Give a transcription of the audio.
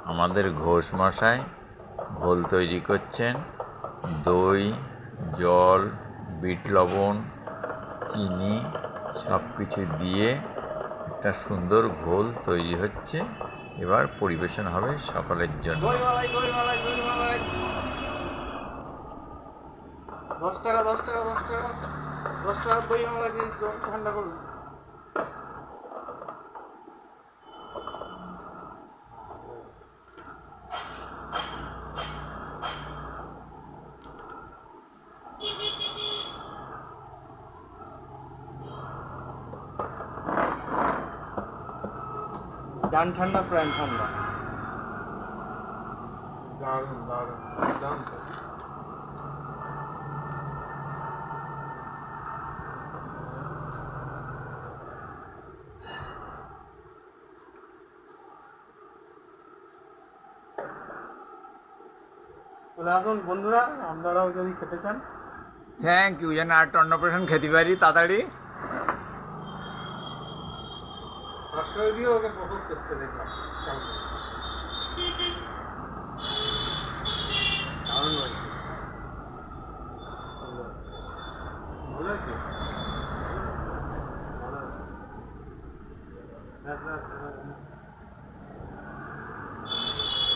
আমাদের ঘোষ মশাই ঘোল তৈরি করছেন। দই, জল, বিট লবণ, চিনি সব কিছু দিয়ে একটা সুন্দর ঘোল তৈরি হচ্ছে। এবার পরিবেশন হবে সকলের জন্য। 10 টাকা 10 টাকা 10 টাকা 10 টাকা দই মালাই দিয়ে জল ঠান্ডা করুন। ডান ঠান্ডা প্রাণ ঠান্ডা। দারুণ দারুণ দারুণ। চলে আসুন বন্ধুরা, আপনারাও যদি খেতে চান। Thank you. যেন আর অন্নপ্রাশন খেতে পারি তাড়াতাড়ি। দিয়ে ওকে প্রপোজ করতে দেখলাম। দারুণ হয়েছে, ভালো হয়েছে, ভালো হয়েছে।